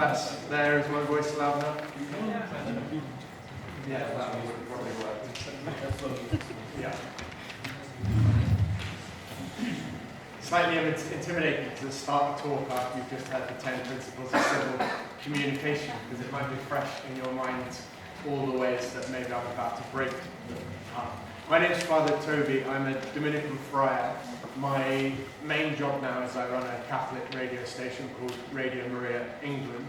that's there. Is my voice loud enough? Yeah, that would probably work. Yeah. Slightly intimidating to start a talk after you've just heard the 10 principles of civil communication, because it might be fresh in your mind all the ways that maybe I'm about to break them. My name is Fr Toby. I'm a Dominican friar. My main job now is I run a Catholic radio station called Radio Maria England.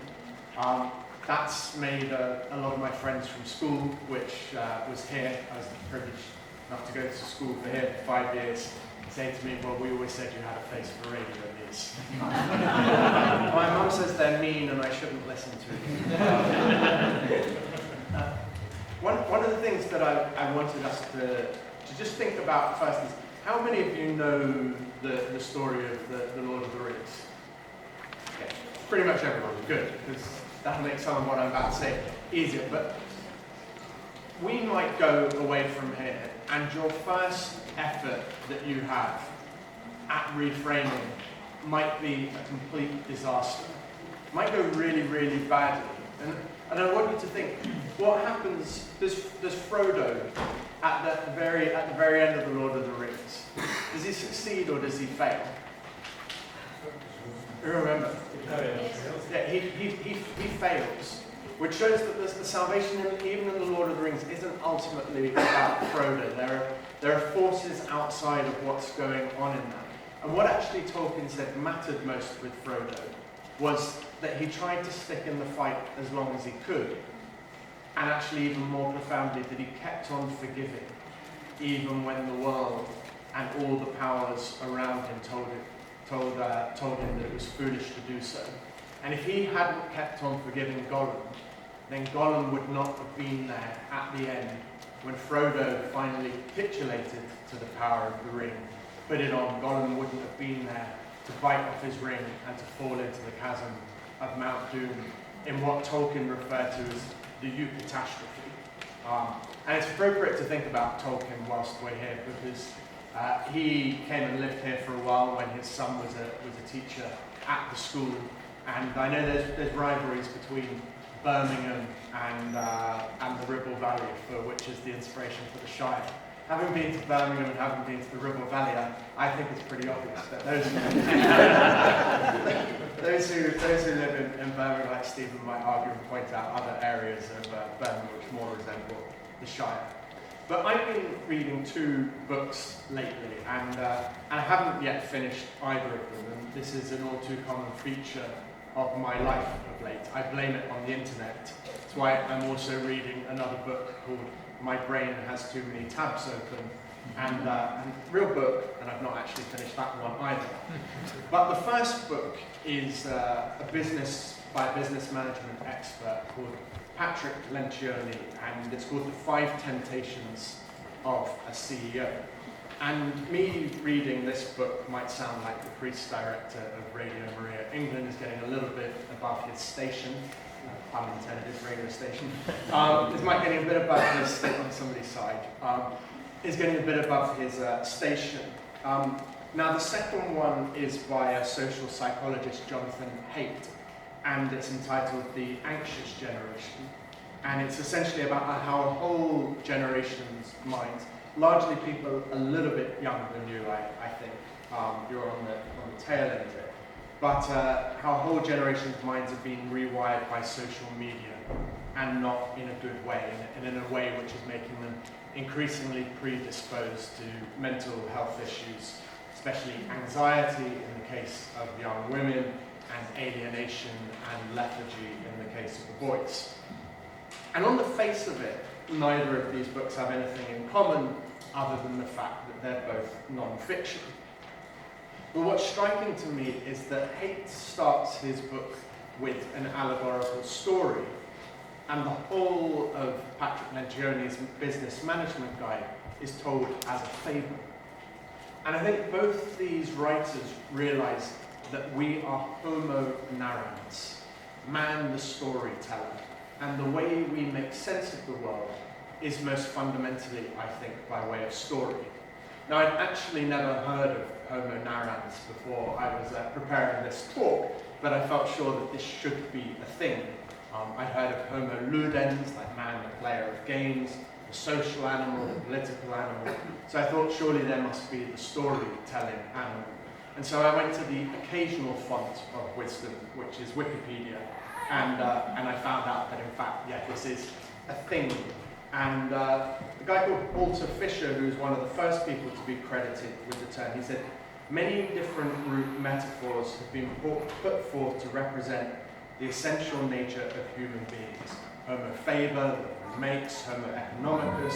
That's made a lot of my friends from school, which was here. I was privileged enough to go to school for here for 5 years. Saying to me, well, we always said you had a face for radio, Lees. My mum says they're mean and I shouldn't listen to them. One of the things that I wanted us to just think about first is, how many of you know the story of the Lord of the Rings? Okay, pretty much everyone. Good, because that'll make some of what I'm about to say easier. But we might go away from here, and your first effort that you have at reframing might be a complete disaster. It might go really, really badly. And I want you to think, what happens, does Frodo, at the very end of the Lord of the Rings, does he succeed or does he fail? You remember? Yeah, he fails. Which shows that the salvation, even in the Lord of the Rings, isn't ultimately about Frodo. There are forces outside of what's going on in that. And what actually Tolkien said mattered most with Frodo was that he tried to stick in the fight as long as he could. And actually, even more profoundly, that he kept on forgiving, even when the world and all the powers around him told him that it was foolish to do so. And if he hadn't kept on forgiving Gollum, then Gollum would not have been there at the end when Frodo finally capitulated to the power of the ring, put it on. Gollum wouldn't have been there to bite off his ring and to fall into the chasm of Mount Doom in what Tolkien referred to as the eucatastrophe. And it's appropriate to think about Tolkien whilst we're here, because he came and lived here for a while when his son was a teacher at the school. And I know there's rivalries between Birmingham and the Ribble Valley, for which is the inspiration for the Shire. Having been to Birmingham and having been to the Ribble Valley, I think it's pretty obvious that those who live in Birmingham, like Stephen, might argue and point out other areas of Birmingham which more resemble the Shire. But I've been reading 2 books lately, and I haven't yet finished either of them, and this is an all too common feature of my life of late. I blame it on the internet. That's why I'm also reading another book called My Brain Has Too Many Tabs Open, and real book, and I've not actually finished that one either. But the first book is a business management expert called Patrick Lencioni, and it's called The 5 Temptations of a CEO. And me reading this book might sound like the priest director of Radio Maria England is getting a little bit above his station, unintended radio station. It might getting a bit above his state on somebody's side. Is getting a bit above his station. Now the second one is by a social psychologist, Jonathan Haidt, and it's entitled The Anxious Generation. And it's essentially about how a whole generation's minds, largely people a little bit younger than you, I think, you're on the tail end of it, but how a whole generation's minds have been rewired by social media, and not in a good way, and in a way which is making them increasingly predisposed to mental health issues, especially anxiety in the case of young women, and alienation and lethargy in the case of the boys. And on the face of it, neither of these books have anything in common other than the fact that they're both non-fiction. But what's striking to me is that Haidt starts his book with an allegorical story, and the whole of Patrick Lencioni's business management guide is told as a fable. And I think both these writers realize that we are homo narrans, man the storyteller, and the way we make sense of the world is most fundamentally, I think, by way of story. Now, I'd actually never heard of Homo narrans before I was preparing this talk, but I felt sure that this should be a thing. I'd heard of Homo ludens, like man, the player of games, the social animal, the political animal. So I thought surely there must be the storytelling animal. And so I went to the occasional font of wisdom, which is Wikipedia, and I found out that in fact, yeah, this is a thing. And a guy called Walter Fisher, who was one of the first people to be credited with the term, he said, many different root metaphors have been put forth to represent the essential nature of human beings. Homo faber, the makes, Homo economicus,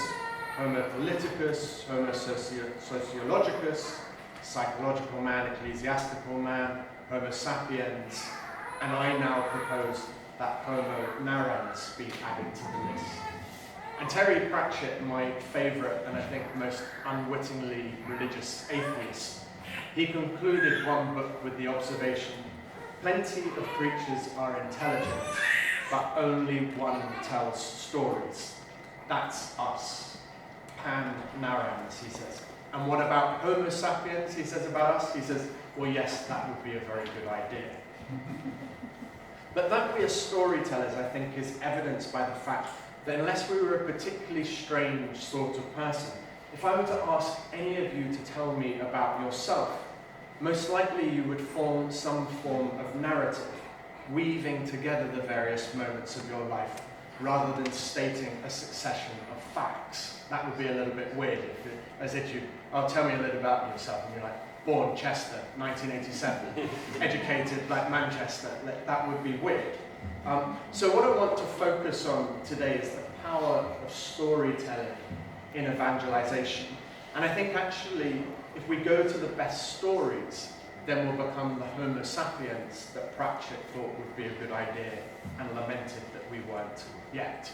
Homo politicus, Homo sociologicus, psychological man, ecclesiastical man, Homo sapiens, and I now propose that Homo narrans be added to the list. And Terry Pratchett, my favourite and I think most unwittingly religious atheist, he concluded one book with the observation, plenty of creatures are intelligent, but only one tells stories. That's us. Pan narrans, he says. And what about Homo sapiens, he says about us? He says, well, yes, that would be a very good idea. But that we are storytellers, I think, is evidenced by the fact that unless we were a particularly strange sort of person, if I were to ask any of you to tell me about yourself, most likely you would form some form of narrative, weaving together the various moments of your life, rather than stating a succession of facts. That would be a little bit weird, as if you, tell me a little about yourself, and you're like, born Chester, 1987, educated like Manchester, that would be weird. So what I want to focus on today is the power of storytelling in evangelization. And I think actually, if we go to the best stories, then we'll become the Homo sapiens that Pratchett thought would be a good idea and lamented that we weren't yet.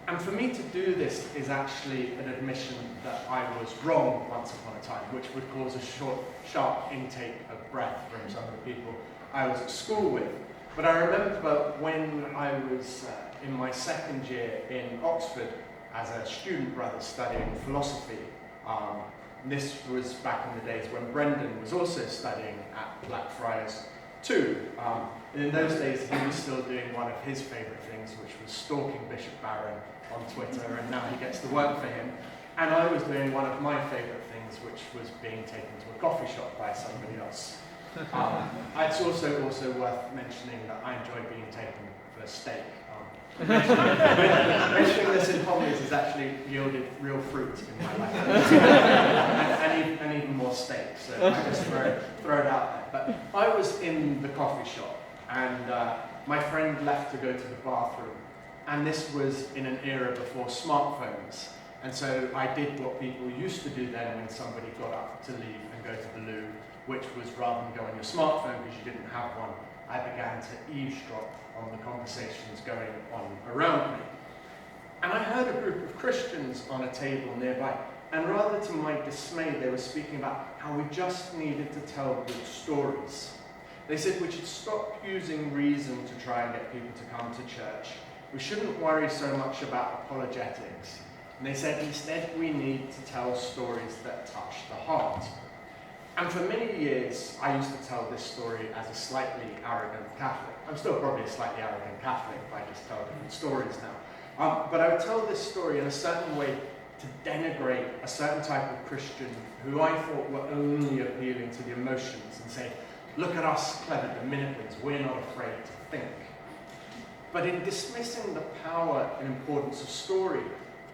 And for me to do this is actually an admission that I was wrong once upon a time, which would cause a sharp intake of breath from some of the people I was at school with. But I remember when I was in my second year in Oxford as a student brother studying philosophy. This was back in the days when Brenden was also studying at Blackfriars too. And in those days he was still doing one of his favourite things, which was stalking Bishop Barron on Twitter, and now he gets to work for him. And I was doing one of my favourite things, which was being taken to a coffee shop by somebody else. It's also worth mentioning that I enjoy being taken for steak. Mentioning this in homilies has actually yielded real fruit in my life, and even more steak. So I just throw it out there. But I was in the coffee shop, and my friend left to go to the bathroom, and this was in an era before smartphones. And so I did what people used to do then when somebody got up to leave and go to the loo, which was rather than go on your smartphone because you didn't have one, I began to eavesdrop on the conversations going on around me. And I heard a group of Christians on a table nearby, and rather to my dismay, they were speaking about how we just needed to tell good stories. They said we should stop using reason to try and get people to come to church. We shouldn't worry so much about apologetics. And they said instead we need to tell stories that touch the heart. And for many years, I used to tell this story as a slightly arrogant Catholic. I'm still probably a slightly arrogant Catholic if I just tell different stories now. But I would tell this story in a certain way to denigrate a certain type of Christian who I thought were only appealing to the emotions and say, look at us clever Dominicans, we're not afraid to think. But in dismissing the power and importance of story,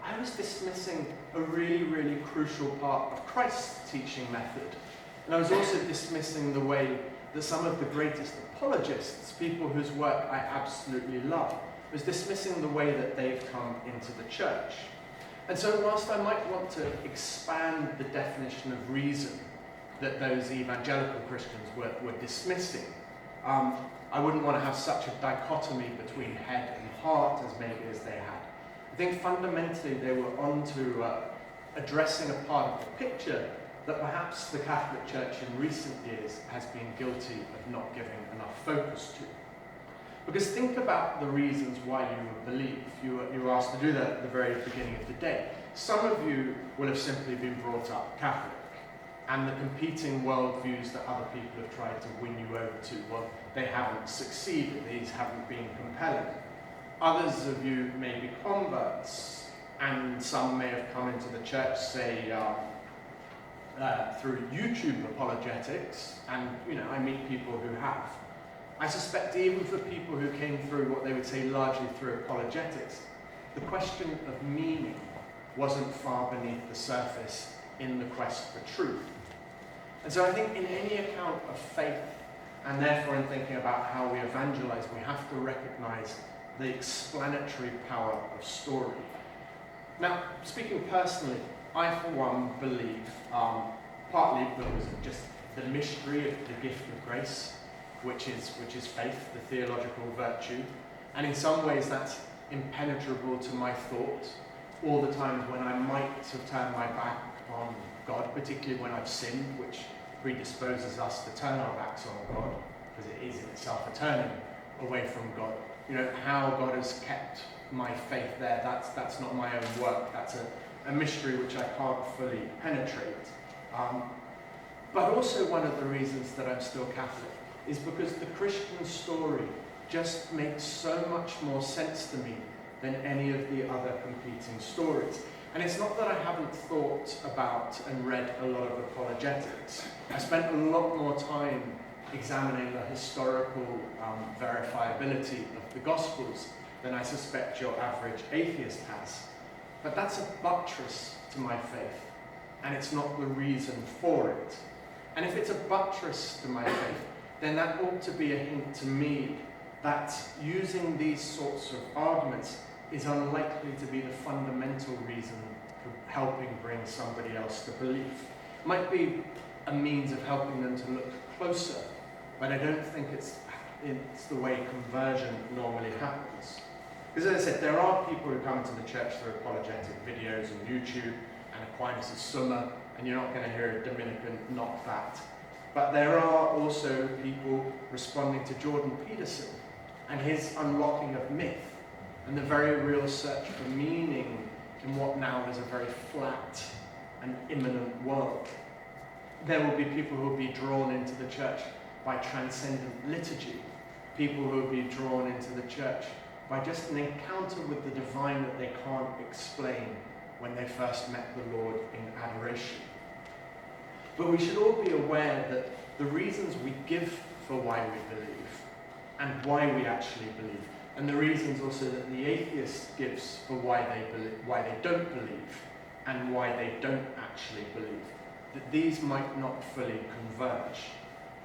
I was dismissing a really, really crucial part of Christ's teaching method. And I was also dismissing the way that some of the greatest apologists, people whose work I absolutely love, was dismissing the way that they've come into the church. And so whilst I might want to expand the definition of reason that those evangelical Christians were dismissing, I wouldn't want to have such a dichotomy between head and heart as maybe as they had. I think fundamentally they were on to addressing a part of the picture that perhaps the Catholic Church in recent years has been guilty of not giving enough focus to. Because think about the reasons why you would believe. You were asked to do that at the very beginning of the day. Some of you will have simply been brought up Catholic. and the competing worldviews that other people have tried to win you over to, well, they haven't succeeded. These haven't been compelling. Others of you may be converts, and some may have come into the church, say, through YouTube apologetics, and I meet people who have. I suspect even for people who came through what they would say largely through apologetics, the question of meaning wasn't far beneath the surface in the quest for truth. And so I think in any account of faith, and therefore in thinking about how we evangelize, we have to recognize the explanatory power of story. Now, speaking personally, I for one believe, partly because of just the mystery of the gift of grace, which is faith, the theological virtue, and in some ways that's impenetrable to my thought. All the times when I might have turned my back on God, particularly when I've sinned, which predisposes us to turn our backs on God, because it is in itself a turning away from God. How God has kept my faith there, that's not my own work. That's a mystery which I can't fully penetrate. But also one of the reasons that I'm still Catholic is because the Christian story just makes so much more sense to me than any of the other competing stories. And it's not that I haven't thought about and read a lot of apologetics. I spent a lot more time examining the historical verifiability of the Gospels than I suspect your average atheist has. But that's a buttress to my faith, and it's not the reason for it. And if it's a buttress to my faith, then that ought to be a hint to me that using these sorts of arguments is unlikely to be the fundamental reason for helping bring somebody else to belief. It might be a means of helping them to look closer, but I don't think it's the way conversion normally happens. Because as I said, there are people who come to the church through apologetic videos on YouTube and Aquinas' Summa, and you're not going to hear a Dominican knock that. But there are also people responding to Jordan Peterson and his unlocking of myth and the very real search for meaning in what now is a very flat and immanent world. There will be people who will be drawn into the church by transcendent liturgy, people who will be drawn into the church by just an encounter with the divine that they can't explain when they first met the Lord in adoration. But we should all be aware that the reasons we give for why we believe and why we actually believe, and the reasons also that the atheist gives for why they don't believe and why they don't actually believe, that these might not fully converge.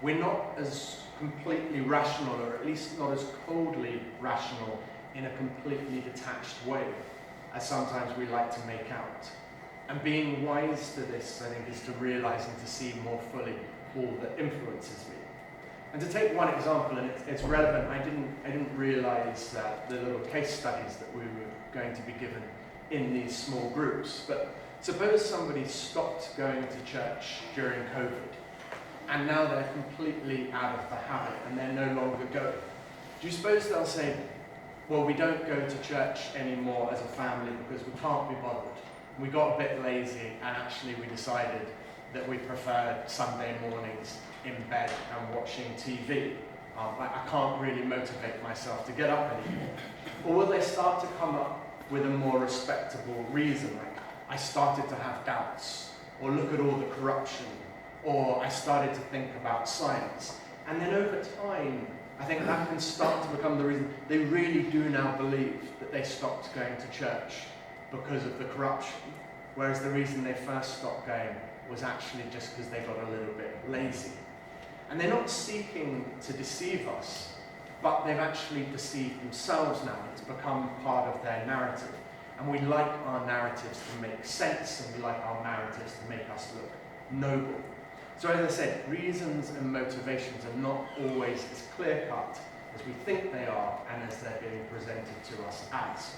We're not as completely rational, or at least not as coldly rational in a completely detached way as sometimes we like to make out. And being wise to this, I think, is to realize and to see more fully all that influences me. And to take one example, and it's relevant, I didn't realize the little case studies that we were going to be given in these small groups. But suppose somebody stopped going to church during COVID, and now they're completely out of the habit and they're no longer going. Do you suppose they'll say, well, we don't go to church anymore as a family because we can't be bothered. We got a bit lazy, and actually we decided that we preferred Sunday mornings in bed and watching TV. I can't really motivate myself to get up anymore. Or will they start to come up with a more respectable reason, like, I started to have doubts, or look at all the corruption, or I started to think about science. And then over time, I think that can start to become the reason they really do now believe that they stopped going to church because of the corruption, whereas the reason they first stopped going was actually just because they got a little bit lazy. And they're not seeking to deceive us, but they've actually deceived themselves now. It's become part of their narrative. And we like our narratives to make sense, and we like our narratives to make us look noble. So as I said, reasons and motivations are not always as clear-cut as we think they are and as they're being presented to us as.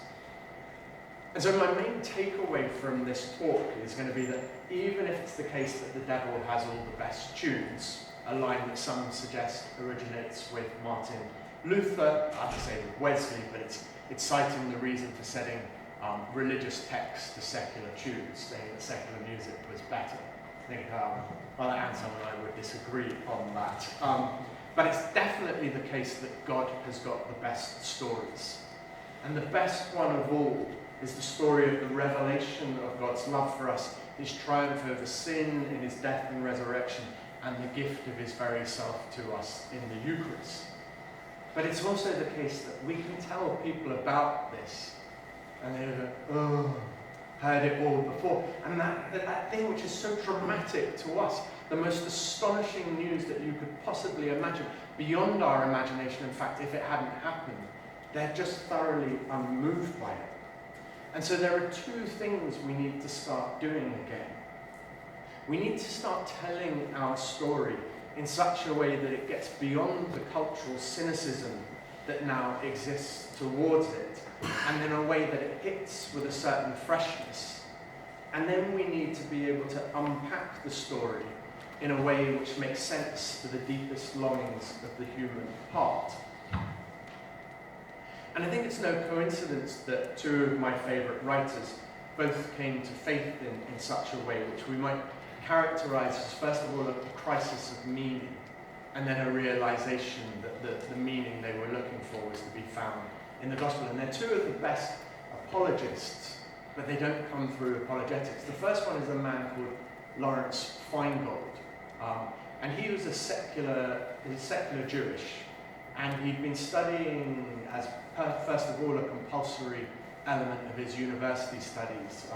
And so my main takeaway from this talk is going to be that even if it's the case that the devil has all the best tunes, a line that some suggest originates with Martin Luther, I have to say with Wesley, but it's citing the reason for setting religious texts to secular tunes, saying that secular music was better. I think Brother Anselm and I would disagree on that. But it's definitely the case that God has got the best stories. And the best one of all is the story of the revelation of God's love for us, his triumph over sin in his death and resurrection, and the gift of his very self to us in the Eucharist. But it's also the case that we can tell people about this, and they go, oh, heard it all before. And that thing which is so dramatic to us, the most astonishing news that you could possibly imagine, beyond our imagination, in fact, if it hadn't happened, they're just thoroughly unmoved by it. And so there are two things we need to start doing again. We need to start telling our story in such a way that it gets beyond the cultural cynicism that now exists towards it, and in a way that it hits with a certain freshness. And then we need to be able to unpack the story in a way which makes sense to the deepest longings of the human heart. And I think it's no coincidence that two of my favourite writers both came to faith in such a way, which we might characterise as, first of all, a crisis of meaning, and then a realisation that the meaning they were looking for was to be found in the gospel. And they're two of the best apologists, but they don't come through apologetics. The first one is a man called Lawrence Feingold, and he was a secular Jewish, and he'd been studying as first of all a compulsory element of his university studies,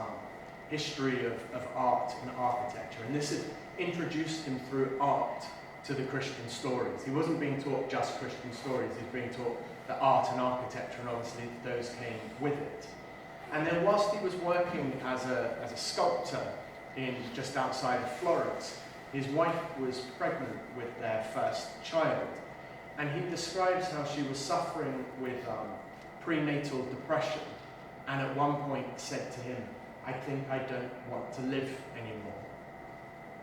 history of art and architecture, and this had introduced him through art to the Christian stories. He wasn't being taught just Christian stories, he was being taught the art and architecture, and obviously those came with it. And then whilst he was working as a sculptor in just outside of Florence, his wife was pregnant with their first child. And he describes how she was suffering with prenatal depression, and at one point said to him, I think I don't want to live anymore.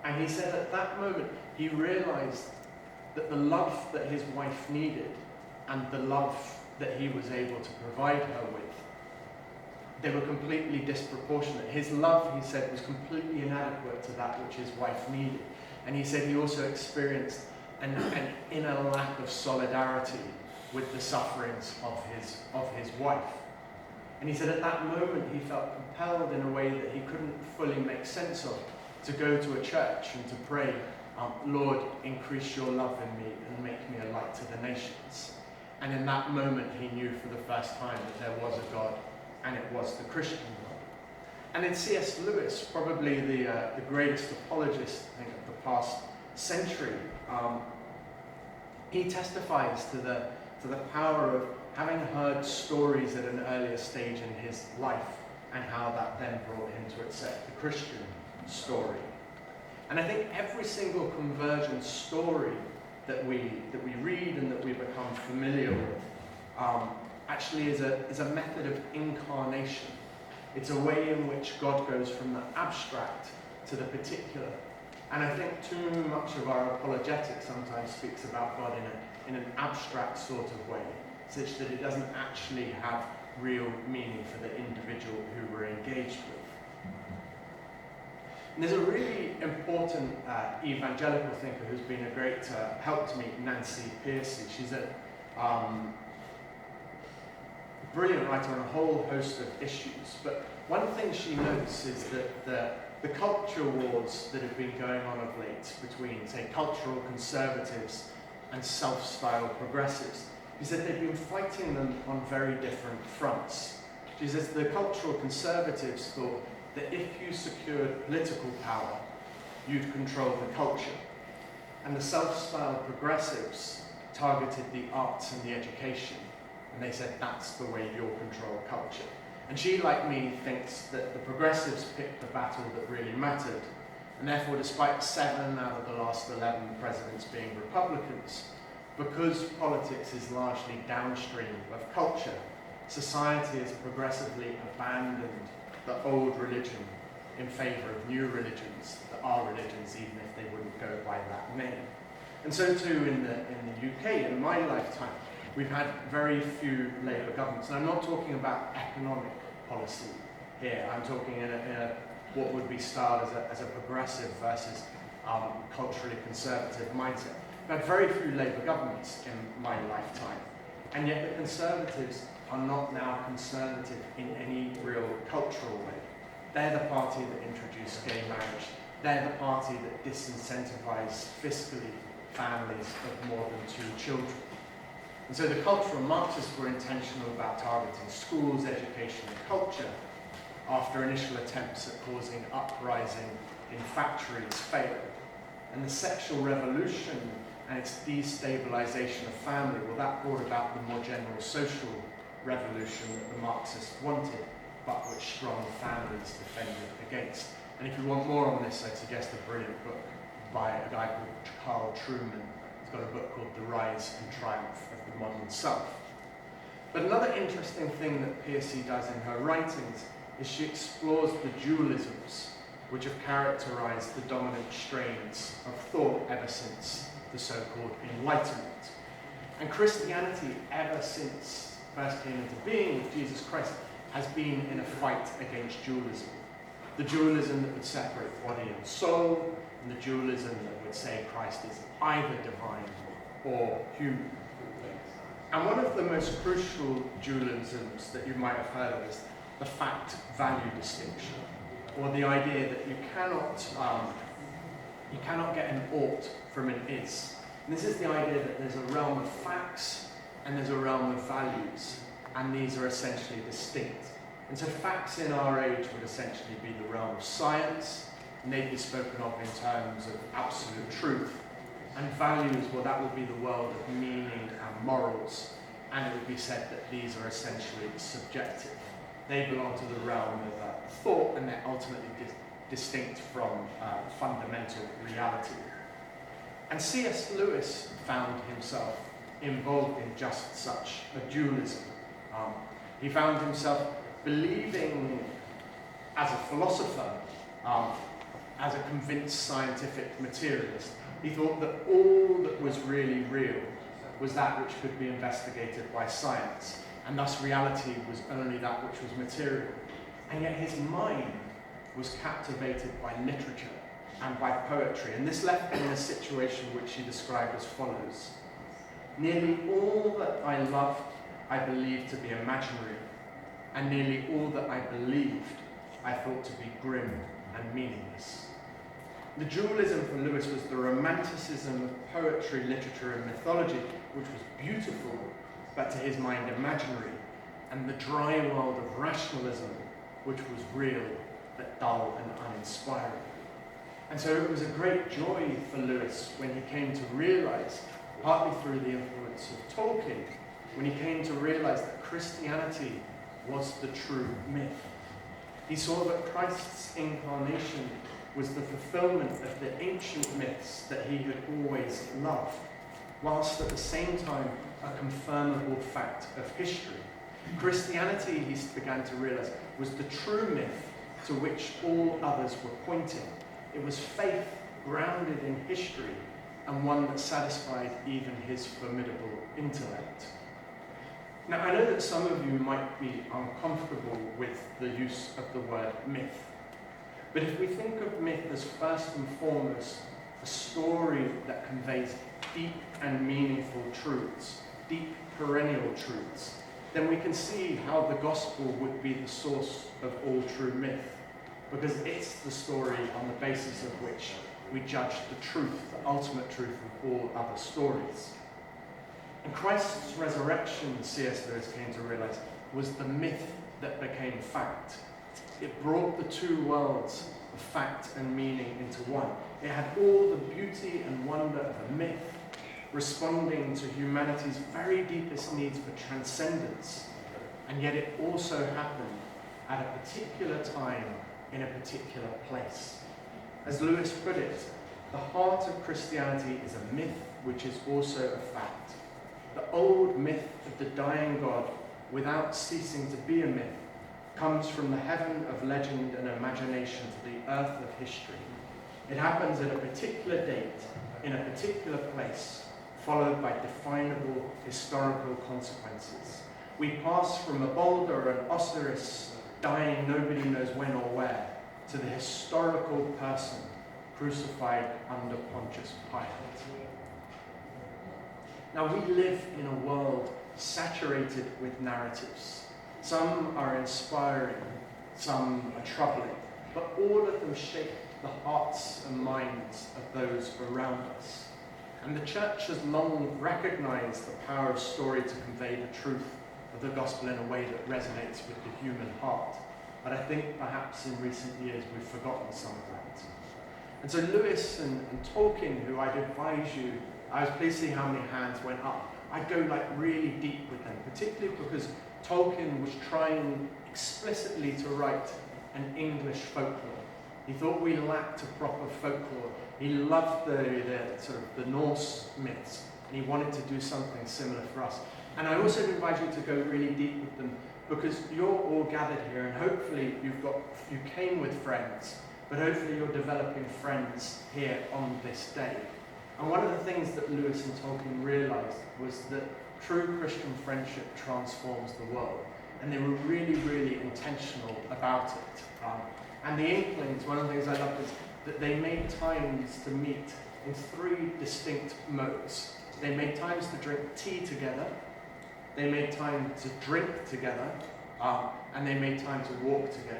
And he said at that moment he realized that the love that his wife needed and the love that he was able to provide her with, they were completely disproportionate. His love, he said, was completely inadequate to that which his wife needed. And he said he also experienced an inner lack of solidarity with the sufferings of his wife. And he said at that moment he felt compelled in a way that he couldn't fully make sense of to go to a church and to pray, Lord, increase your love in me and make me a light to the nations. And in that moment he knew for the first time that there was a God, and it was the Christian God. And in C.S. Lewis, probably the greatest apologist, I think, of the past century, he testifies to the power of having heard stories at an earlier stage in his life, and how that then brought him to accept the Christian story. And I think every single conversion story that we read and that we become familiar with actually is a method of incarnation. It's a way in which God goes from the abstract to the particular. And I think too much of our apologetics sometimes speaks about God in an abstract sort of way, such that it doesn't actually have real meaning for the individual who we're engaged with. And there's a really important evangelical thinker who's been a great help to me, Nancy Pearcey. She's a brilliant writer on a whole host of issues, but one thing she notes is that the culture wars that have been going on of late between, say, cultural conservatives and self-styled progressives, she said they've been fighting them on very different fronts. She says the cultural conservatives thought that if you secured political power, you'd control the culture. And the self-styled progressives targeted the arts and the education, and they said that's the way you'll control culture. And she, like me, thinks that the progressives picked the battle that really mattered, and therefore, despite 7 out of the last 11 presidents being Republicans, because politics is largely downstream of culture, society has progressively abandoned the old religion in favour of new religions that are religions, even if they wouldn't go by that name. And so too in the UK, in my lifetime, we've had very few Labour governments. And I'm not talking about economic policy here. I'm talking in a what would be styled as a progressive versus culturally conservative mindset. We had very few Labour governments in my lifetime, and yet the Conservatives are not now conservative in any real cultural way. They're the party that introduced gay marriage. They're the party that disincentivized fiscally families of more than 2 children. And so the cultural Marxists were intentional about targeting schools, education, and culture after initial attempts at causing uprising in factories failed. And the sexual revolution and its destabilization of family, well, that brought about the more general social revolution that the Marxists wanted, but which strong families defended against. And if you want more on this, I'd suggest a brilliant book by a guy called Carl Trueman. He's got a book called The Rise and Triumph of the Modern Self. But another interesting thing that Piercy does in her writings is she explores the dualisms which have characterized the dominant strains of thought ever since the so-called Enlightenment. And Christianity, ever since first came into being with Jesus Christ, has been in a fight against dualism. The dualism that would separate body and soul, and the dualism that would say Christ is either divine or human. And one of the most crucial dualisms that you might have heard of is the fact-value distinction, or the idea that you cannot get an ought from an is. And this is the idea that there's a realm of facts and there's a realm of values, and these are essentially distinct. And so facts in our age would essentially be the realm of science, and they'd be spoken of in terms of absolute truth. And values, well, that would be the world of meaning and morals, and it would be said that these are essentially subjective. They belong to the realm of thought, and they're ultimately distinct from fundamental reality. And C.S. Lewis found himself involved in just such a dualism. He found himself believing as a philosopher, as a convinced scientific materialist. He thought that all that was really real was that which could be investigated by science, and thus reality was only that which was material. And yet his mind was captivated by literature and by poetry, and this left him in a situation which he described as follows. Nearly all that I loved I believed to be imaginary, and nearly all that I believed I thought to be grim and meaningless. The dualism for Lewis was the romanticism of poetry, literature, and mythology, which was beautiful, but to his mind imaginary, and the dry world of rationalism, which was real, but dull and uninspiring. And so it was a great joy for Lewis when he came to realize, partly through the influence of Tolkien, when he came to realize that Christianity was the true myth. He saw that Christ's incarnation was the fulfillment of the ancient myths that he had always loved, whilst at the same time a confirmable fact of history. Christianity, he began to realize, was the true myth to which all others were pointing. It was faith grounded in history, and one that satisfied even his formidable intellect. Now, I know that some of you might be uncomfortable with the use of the word myth, but if we think of myth as first and foremost a story that conveys deep and meaningful truths, deep perennial truths, then we can see how the gospel would be the source of all true myth, because it's the story on the basis of which we judge the truth, the ultimate truth of all other stories. And Christ's resurrection, C.S. Lewis came to realize, was the myth that became fact. It brought the two worlds of fact and meaning into one. It had all the beauty and wonder of a myth, responding to humanity's very deepest needs for transcendence. And yet it also happened at a particular time in a particular place. As Lewis put it, the heart of Christianity is a myth which is also a fact. The old myth of the dying God, without ceasing to be a myth, comes from the heaven of legend and imagination to the earth of history. It happens at a particular date, in a particular place, followed by definable historical consequences. We pass from a boulder and Osiris dying nobody knows when or where, to the historical person crucified under Pontius Pilate. Now, we live in a world saturated with narratives. Some are inspiring, some are troubling, but all of them shape the hearts and minds of those around us. And the church has long recognized the power of story to convey the truth of the gospel in a way that resonates with the human heart. But I think perhaps in recent years we've forgotten some of that. And so Lewis and Tolkien, who I'd advise you, I was pleased to see how many hands went up. I'd go like really deep with them, particularly because Tolkien was trying explicitly to write an English folklore. He thought we lacked a proper folklore. He loved the sort of the Norse myths, and he wanted to do something similar for us. And I also invite you to go really deep with them, because you're all gathered here, and hopefully you came with friends, but hopefully you're developing friends here on this day. And one of the things that Lewis and Tolkien realized was that true Christian friendship transforms the world. And they were really, really intentional about it. And the Inklings, one of the things I loved is that they made times to meet in 3 distinct modes. They made times to drink tea together, they made time to drink together, and they made time to walk together.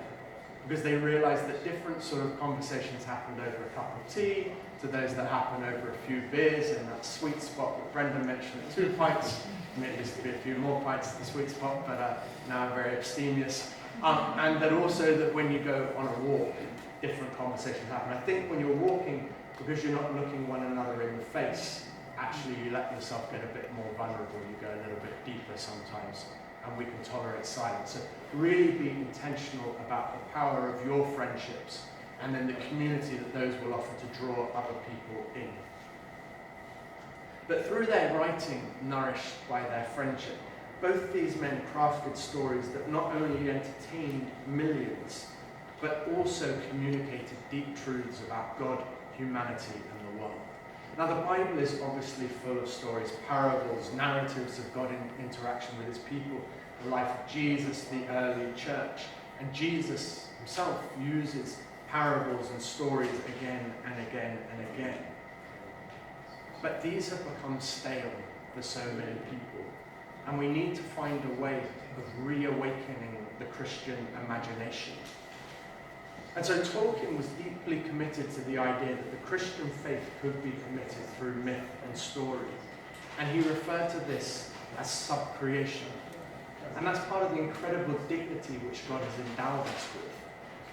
Because they realized that different sort of conversations happened over a cup of tea, to those that happen over a few beers in that sweet spot that Brenden mentioned at 2 pints. Maybe used to be a few more pints at the sweet spot, but now I'm very abstemious. And that also that when you go on a walk, different conversations happen. I think when you're walking, because you're not looking one another in the face, actually you let yourself get a bit more vulnerable, you go a little bit deeper sometimes, and we can tolerate silence. So really be intentional about the power of your friendships, and then the community that those will offer to draw other people in. But through their writing, nourished by their friendship, both these men crafted stories that not only entertained millions, but also communicated deep truths about God, humanity, and the world. Now, the Bible is obviously full of stories, parables, narratives of God in interaction with his people, the life of Jesus, the early church. And Jesus himself uses parables and stories again and again and again. But these have become stale for so many people. And we need to find a way of reawakening the Christian imagination. And so Tolkien was deeply committed to the idea that the Christian faith could be committed through myth and story. And he referred to this as subcreation. And that's part of the incredible dignity which God has endowed us with.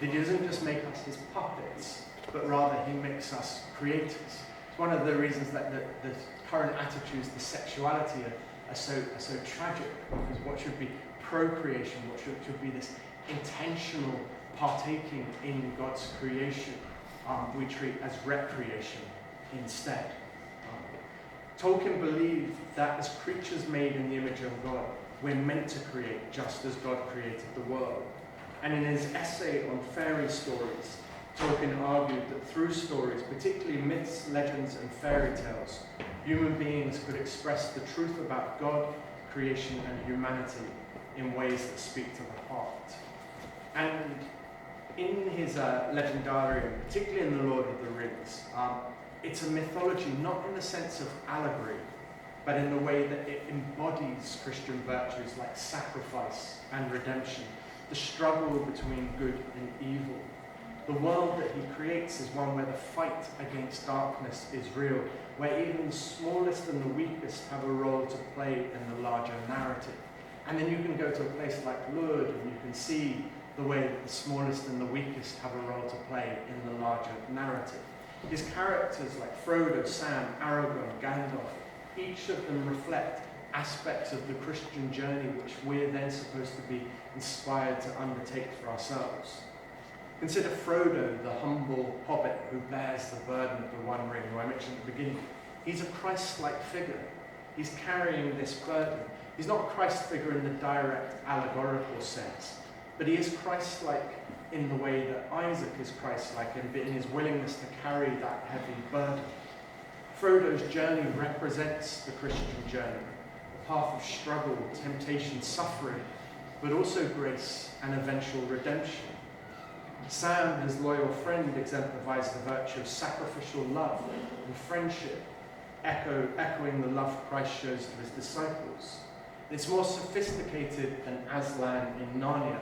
That he doesn't just make us his puppets, but rather he makes us creators. It's one of the reasons that the current attitudes to sexuality are so tragic, because what should be procreation, what should be this intentional partaking in God's creation, we treat as recreation instead. Tolkien believed that as creatures made in the image of God, we're meant to create just as God created the world. And in his essay on fairy stories, Tolkien argued that through stories, particularly myths, legends, and fairy tales, human beings could express the truth about God, creation, and humanity in ways that speak to the heart. And in his Legendarium, particularly in The Lord of the Rings, it's a mythology not in the sense of allegory, but in the way that it embodies Christian virtues like sacrifice and redemption, the struggle between good and evil. The world that he creates is one where the fight against darkness is real, where even the smallest and the weakest have a role to play in the larger narrative. And then you can go to a place like Lourdes and you can see the way that the smallest and the weakest have a role to play in the larger narrative. His characters like Frodo, Sam, Aragorn, Gandalf, each of them reflect aspects of the Christian journey which we're then supposed to be inspired to undertake for ourselves. Consider Frodo, the humble hobbit who bears the burden of the One Ring, who I mentioned at the beginning. He's a Christ-like figure. He's carrying this burden. He's not a Christ figure in the direct allegorical sense, but he is Christ-like in the way that Isaac is Christ-like in his willingness to carry that heavy burden. Frodo's journey represents the Christian journey, a path of struggle, temptation, suffering, but also grace and eventual redemption. Sam, his loyal friend, exemplifies the virtue of sacrificial love and friendship, echoing the love Christ shows to his disciples. It's more sophisticated than Aslan in Narnia,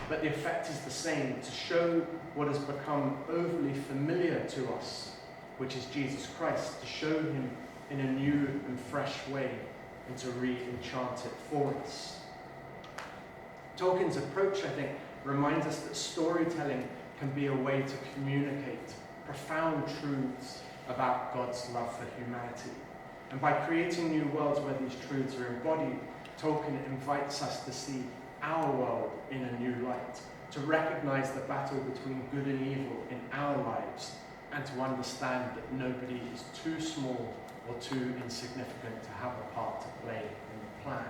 but the effect is the same, to show what has become overly familiar to us, which is Jesus Christ, to show him in a new and fresh way, and to re-enchant it for us. Tolkien's approach, I think, reminds us that storytelling can be a way to communicate profound truths about God's love for humanity. And by creating new worlds where these truths are embodied, Tolkien invites us to see our world in a new light, to recognize the battle between good and evil in our lives, and to understand that nobody is too small or too insignificant to have a part to play in the plan.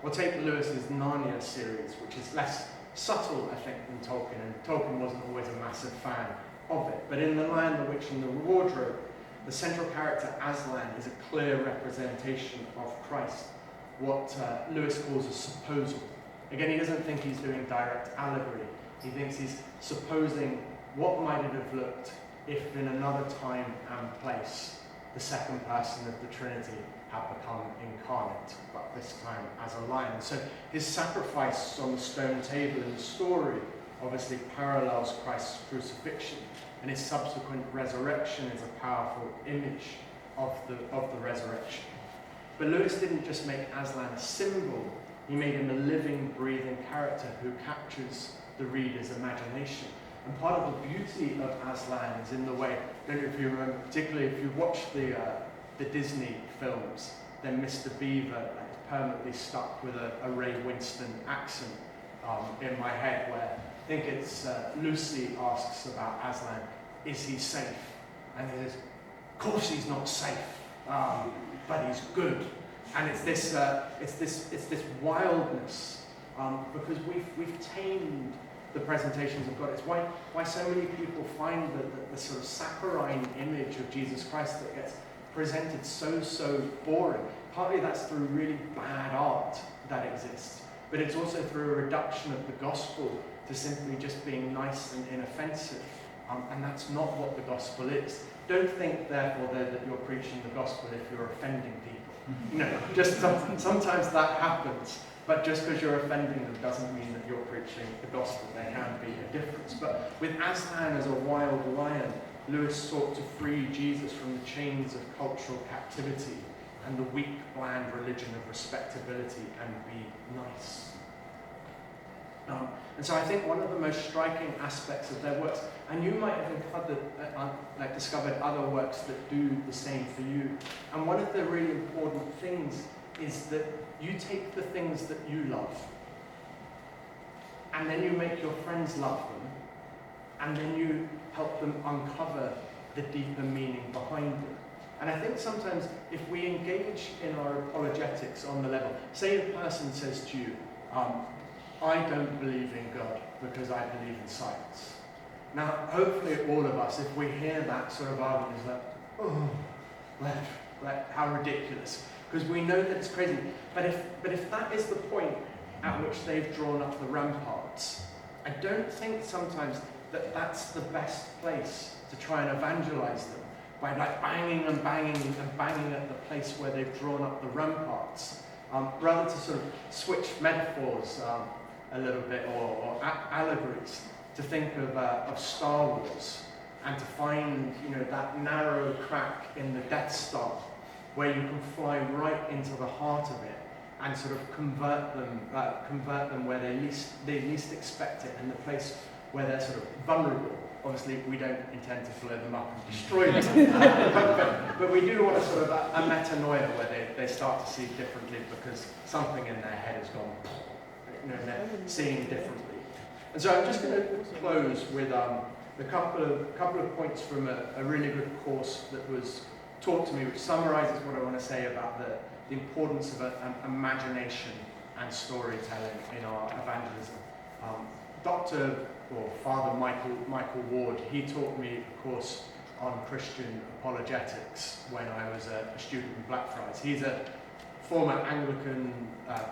Or take Lewis's Narnia series, which is less subtle, I think, than Tolkien, and Tolkien wasn't always a massive fan of it. But in The Lion, the Witch and the Wardrobe, the central character, Aslan, is a clear representation of Christ, what Lewis calls a supposal. Again, he doesn't think he's doing direct allegory. He thinks he's supposing what might it have looked if in another time and place the second person of the Trinity had become incarnate, but this time as a lion. So his sacrifice on the stone table in the story obviously parallels Christ's crucifixion, and his subsequent resurrection is a powerful image of the resurrection. But Lewis didn't just make Aslan a symbol, he made him a living, breathing character who captures the reader's imagination. And part of the beauty of Aslan is in the way, I don't know if you remember, particularly if you watch the Disney films, then Mr. Beaver is permanently stuck with a Ray Winston accent in my head, where I think it's Lucy asks about Aslan, is he safe? And he says, of course he's not safe, but he's good. And it's this wildness, because we've tamed the presentations of God. It's why so many people find the sort of saccharine image of Jesus Christ that gets presented so boring. Partly that's through really bad art that exists, but it's also through a reduction of the gospel to simply just being nice and inoffensive. And that's not what the gospel is. Don't think, therefore, that you're preaching the gospel if you're offending people. You know, just sometimes that happens. But just because you're offending them doesn't mean that you're preaching the gospel. There can be a difference. But with Aslan as a wild lion, Lewis sought to free Jesus from the chains of cultural captivity and the weak, bland religion of respectability and be nice. And so I think one of the most striking aspects of their works, and you might have discovered other works that do the same for you, and one of the really important things is that you take the things that you love, and then you make your friends love them, and then you help them uncover the deeper meaning behind them. And I think sometimes if we engage in our apologetics on the level, say a person says to you, I don't believe in God because I believe in science. Now, hopefully all of us, if we hear that sort of argument, is like, oh, like how ridiculous. Because we know that it's crazy. But if that is the point at which they've drawn up the ramparts, I don't think sometimes that that's the best place to try and evangelize them, by like banging and banging and banging at the place where they've drawn up the ramparts. Rather to sort of switch metaphors a little bit, or allegories, to think of Star Wars, and to find, that narrow crack in the Death Star, where you can fly right into the heart of it and sort of convert them where they least expect it, and the place where they're sort of vulnerable. Obviously, we don't intend to blow them up and destroy them, but we do want a sort of a metanoia where they start to see differently because something in their head has gone, they're seeing differently. And so I'm just going to close with a couple of points from a really good course that was taught to me, which summarizes what I want to say about the importance of imagination and storytelling in our evangelism. Father Michael Ward, he taught me a course on Christian apologetics when I was a student in Blackfriars. He's a former Anglican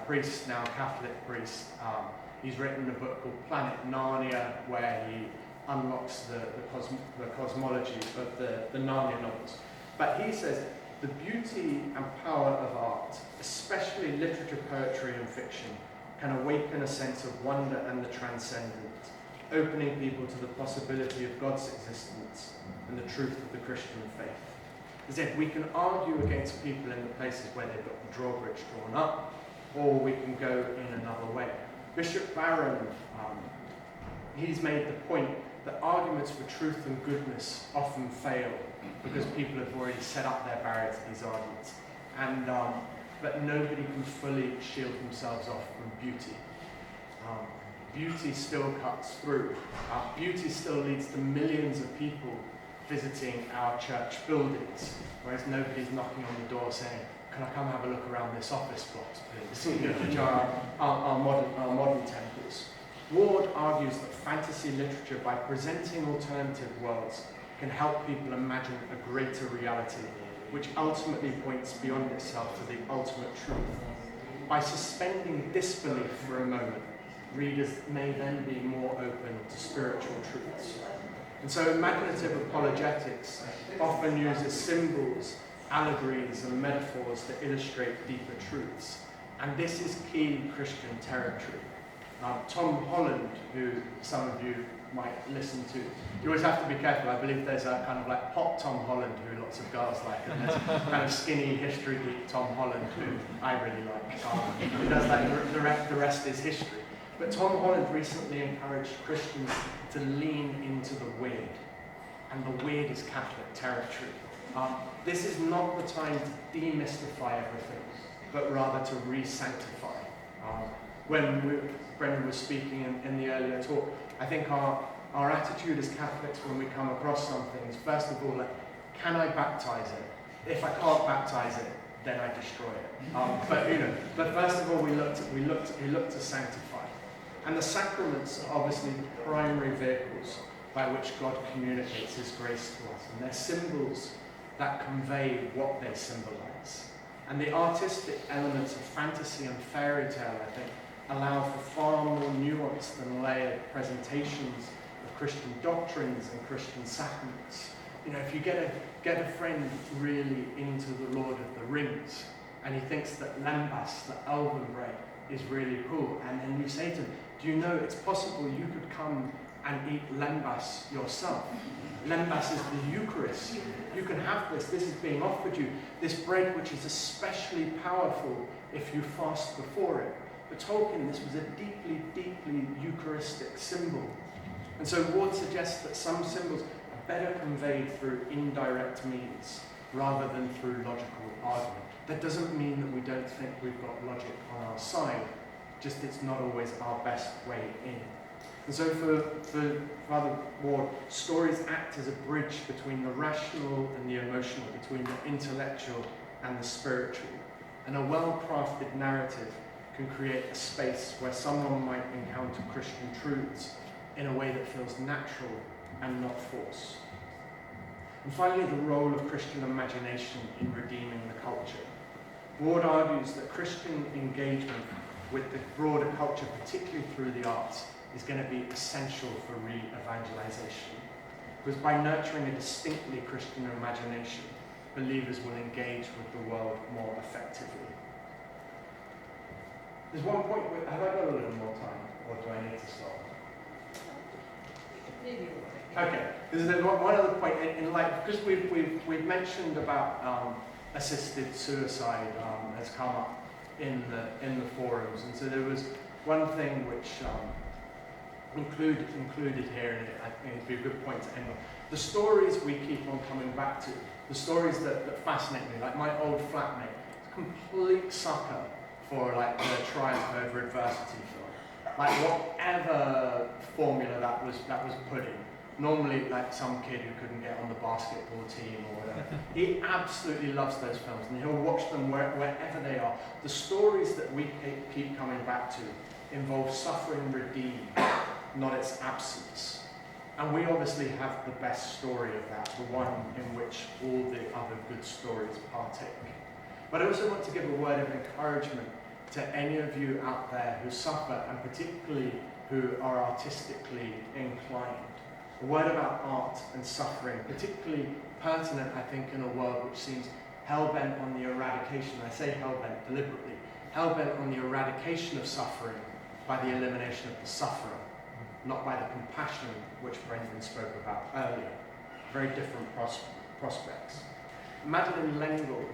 priest, now Catholic priest, He's written a book called Planet Narnia, where he unlocks the cosmology of the Narnia novels. But he says the beauty and power of art, especially literature, poetry and fiction, can awaken a sense of wonder and the transcendent, opening people to the possibility of God's existence and the truth of the Christian faith. He said we can argue against people in the places where they've got the drawbridge drawn up, or we can go in another way. Bishop Barron, he's made the point that arguments for truth and goodness often fail because people have already set up their barriers to these arguments. And but nobody can fully shield themselves off from beauty. Beauty still cuts through. Beauty still leads to millions of people visiting our church buildings, whereas nobody's knocking on the door saying, "Can I come have a look around this office block, please?" Which are our modern temples. Ward argues that fantasy literature, by presenting alternative worlds, can help people imagine a greater reality, which ultimately points beyond itself to the ultimate truth. By suspending disbelief for a moment, readers may then be more open to spiritual truths. And so imaginative apologetics often uses symbols, allegories and metaphors to illustrate deeper truths. And this is key Christian territory. Tom Holland, who some of you might listen to, you always have to be careful. I believe there's a kind of like pop Tom Holland who lots of girls like, and there's kind of skinny history geek Tom Holland who I really like. Who does like the rest is history. But Tom Holland recently encouraged Christians to lean into the weird, and the weird is Catholic territory. This is not the time to demystify everything, but rather to re-sanctify. When Brenden was speaking in the earlier talk, I think our attitude as Catholics when we come across something is, first of all, like, can I baptize it? If I can't baptize it, then I destroy it. But first of all, we look to sanctify. And the sacraments are obviously the primary vehicles by which God communicates His grace to us. And they're symbols that convey what they symbolize. And the artistic elements of fantasy and fairy tale, I think, allow for far more nuanced and layered presentations of Christian doctrines and Christian sacraments. If you get a friend really into the Lord of the Rings, and he thinks that lembas, the elven bread, is really cool, and then you say to him, do you know it's possible you could come and eat lembas yourself? Lembas is the Eucharist. You can have this. This is being offered you. This bread, which is especially powerful if you fast before it. For Tolkien, this was a deeply, deeply Eucharistic symbol. And so Ward suggests that some symbols are better conveyed through indirect means rather than through logical argument. That doesn't mean that we don't think we've got logic on our side, just it's not always our best way in. And so for Father Ward, stories act as a bridge between the rational and the emotional, between the intellectual and the spiritual. And a well-crafted narrative can create a space where someone might encounter Christian truths in a way that feels natural and not forced. And finally, the role of Christian imagination in redeeming the culture. Ward argues that Christian engagement with the broader culture, particularly through the arts, is going to be essential for re-evangelization. Because by nurturing a distinctly Christian imagination, believers will engage with the world more effectively. There's one point, have I got a little more time, or do I need to stop? Okay, there's one other point, because we've mentioned about assisted suicide has come up in the forums, and so there was one thing which included here, and I think it'd be a good point to end on. The stories we keep on coming back to, the stories that fascinate me, like my old flatmate, complete sucker for like the triumph over adversity film. Like whatever formula that was put in. Normally like some kid who couldn't get on the basketball team or whatever. He absolutely loves those films and he'll watch them wherever they are. The stories that we keep coming back to involve suffering redeemed, not its absence. And we obviously have the best story of that, the one in which all the other good stories partake. But I also want to give a word of encouragement to any of you out there who suffer, and particularly who are artistically inclined. A word about art and suffering, particularly pertinent, I think, in a world which seems hell-bent on the eradication, I say hell-bent deliberately, hell-bent on the eradication of suffering by the elimination of the sufferer, not by the compassion which Brenden spoke about earlier. Very different prospects. Madeleine L'Engle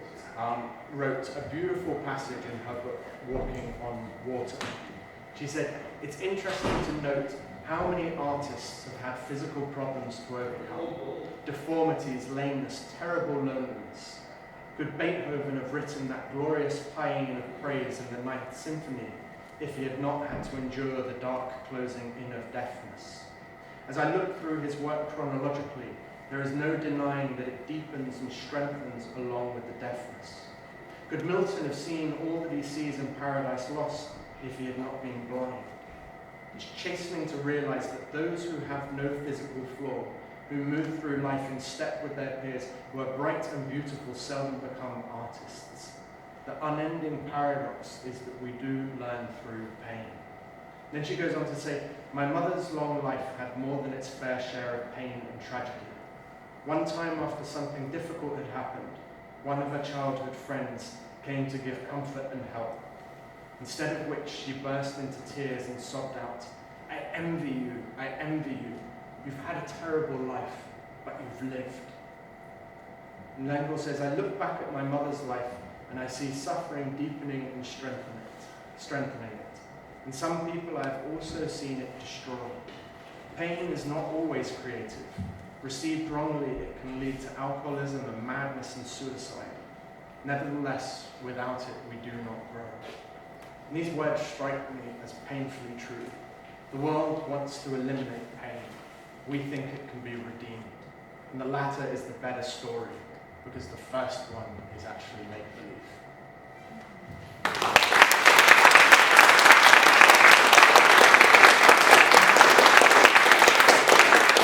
wrote a beautiful passage in her book, Walking on Water. She said, "It's interesting to note how many artists have had physical problems to overcome. Deformities, lameness, terrible loneliness. Could Beethoven have written that glorious paean of praise in the Ninth Symphony if he had not had to endure the dark closing in of deafness? As I look through his work chronologically, there is no denying that it deepens and strengthens along with the deafness. Could Milton have seen all that he sees in Paradise Lost if he had not been blind? It's chastening to realize that those who have no physical flaw, who move through life in step with their peers, who are bright and beautiful, seldom become artists. The unending paradox is that we do learn through pain." Then she goes on to say, "My mother's long life had more than its fair share of pain and tragedy. One time after something difficult had happened, one of her childhood friends came to give comfort and help, instead of which she burst into tears and sobbed out, 'I envy you, I envy you. You've had a terrible life, but you've lived.'" And L'Engle says, "I look back at my mother's life and I see suffering deepening and strengthening it. In some people I have also seen it destroy. Pain is not always creative. Received wrongly, it can lead to alcoholism and madness and suicide. Nevertheless, without it, we do not grow." And these words strike me as painfully true. The world wants to eliminate pain. We think it can be redeemed. And the latter is the better story, because the first one is actually make-believe.